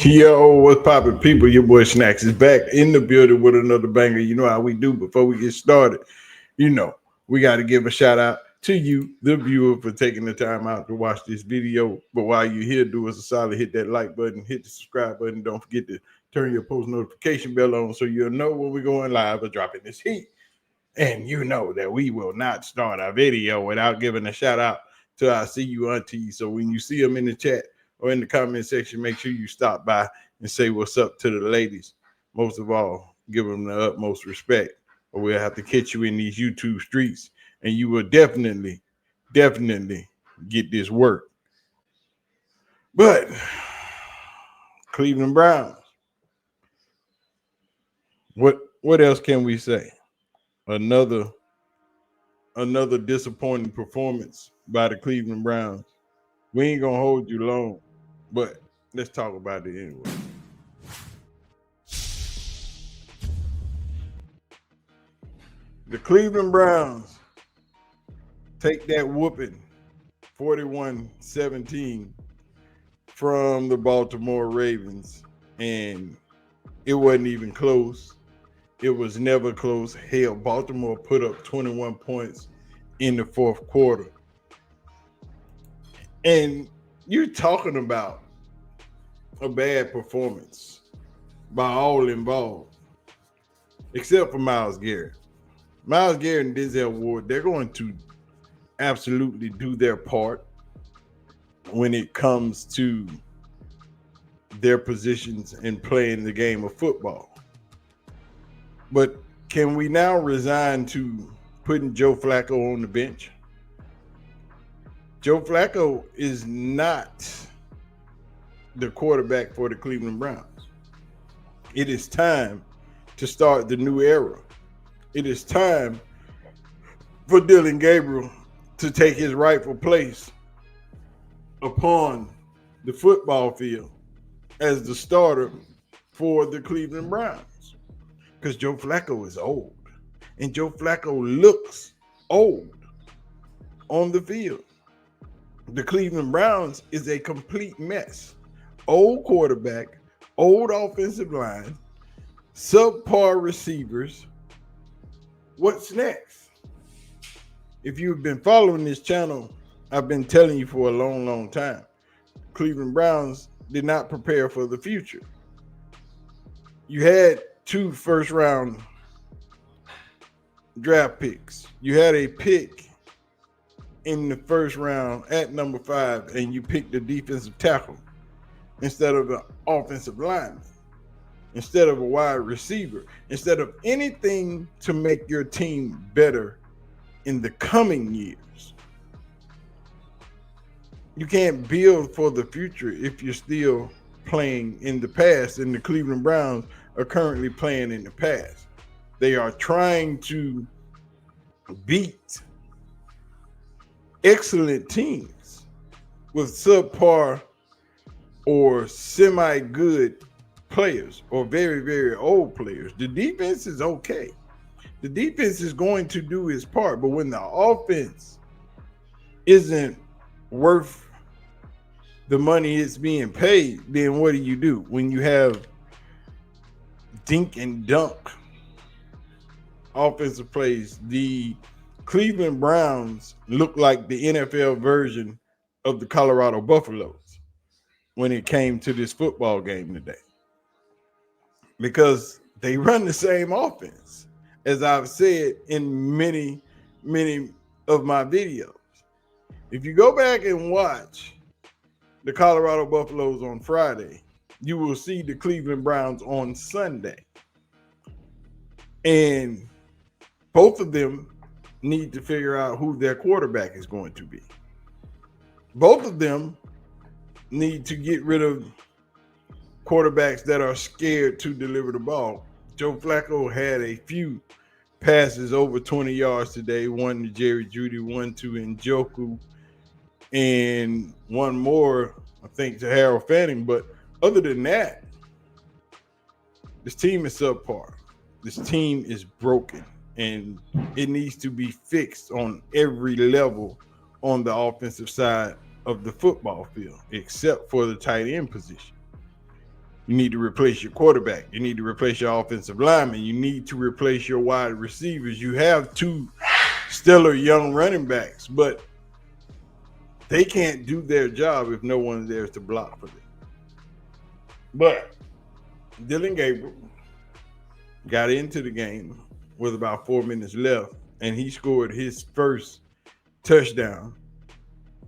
Yo, what's poppin', people? Your boy Snacks is back in the building with another banger. You know how we do. Before we get started, you know, we got to give a shout out to you, the viewer, for taking the time out to watch this video. But while you're here, do us a solid, hit that like button, hit the subscribe button. Don't forget to turn your post notification bell on so you'll know when we're going live or dropping this heat. And you know that we will not start our video without giving a shout out to our see you aunties. So when you see them in the chat or in the comment section, make sure you stop by and say what's up to the ladies. Most of all, give them the utmost respect, or we'll have to catch you in these YouTube streets, and you will definitely get this work. But Cleveland Browns, what else can we say? Another disappointing performance by the Cleveland Browns. We ain't gonna hold you long, but let's talk about it anyway. The Cleveland Browns take that whooping 41-17 from the Baltimore Ravens, and it wasn't even close. It was never close. Hell, Baltimore put up 21 points in the fourth quarter. And you're talking about a bad performance by all involved, except for Myles Garrett. Myles Garrett and Denzel Ward, they're going to absolutely do their part when it comes to their positions in playing the game of football. But can we now resign to putting Joe Flacco on the bench? Joe Flacco is not the quarterback for the Cleveland Browns. It is time to start the new era. It is time for Dillon Gabriel to take his rightful place upon the football field as the starter for the Cleveland Browns. Because Joe Flacco is old, and Joe Flacco looks old on the field. The Cleveland Browns is a complete mess. Old quarterback, old offensive line, subpar receivers. What's next? If you've been following this channel, I've been telling you for a long time, Cleveland Browns did not prepare for the future. You had 2 first-round draft picks. You had a pick in the first round at number 5, and you picked a defensive tackle instead of an offensive lineman, instead of a wide receiver, instead of anything to make your team better in the coming years. You can't build for the future if you're still playing in the past, and the Cleveland Browns are currently playing in the past. They are trying to beat excellent teams with subpar or semi-good players or very old players. The defense is okay. The defense is going to do its part, but when the offense isn't worth the money it's being paid, then what do? When you have dink and dunk offensive plays, the Cleveland Browns look like the NFL version of the Colorado Buffaloes when it came to this football game today, because they run the same offense, as I've said in many of my videos. If you go back and watch the Colorado Buffaloes on Friday, you will see the Cleveland Browns on Sunday. And both of them need to figure out who their quarterback is going to be. Both of them need to get rid of quarterbacks that are scared to deliver the ball. Joe Flacco had a few passes over 20 yards today, one to Jerry Jeudy, one to Njoku, and one more, I think, to Harold Fanning. But other than that, this team is subpar. This team is broken, and it needs to be fixed on every level on the offensive side of the football field, except for the tight end position. You need to replace your quarterback. You need to replace your offensive lineman. You need to replace your wide receivers. You have 2 stellar young running backs, but they can't do their job if no one's there to block for them. But Dillon Gabriel got into the game with about 4 minutes left, and he scored his first touchdown,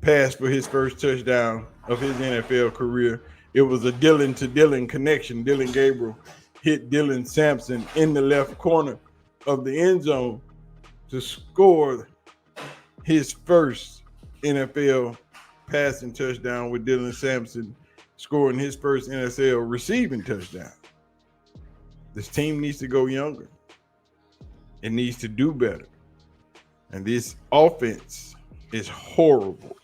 pass for his first touchdown of his NFL career. It was a Dillon to Dillon connection. Dillon Gabriel hit Dylan Sampson in the left corner of the end zone to score his first NFL passing touchdown, with Dylan Sampson scoring his first NFL receiving touchdown. This team needs to go younger. It needs to do better. And this offense is horrible.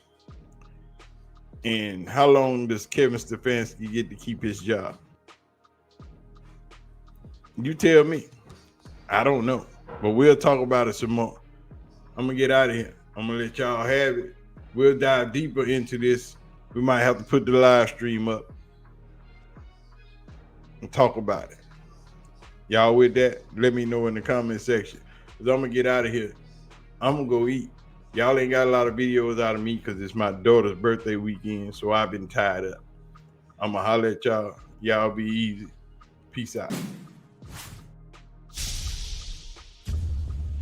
And how long does Kevin Stefanski get to keep his job? You tell me. I don't know. But we'll talk about it some more. I'm going to get out of here. I'm going to let y'all have it. We'll dive deeper into this. We might have to put the live stream up and talk about it. Y'all with that? Let me know in the comment section. Because I'm going to get out of here. I'm going to go eat. Y'all ain't got a lot of videos out of me because it's my daughter's birthday weekend, so I've been tied up. I'm going to holler at y'all. Y'all be easy. Peace out.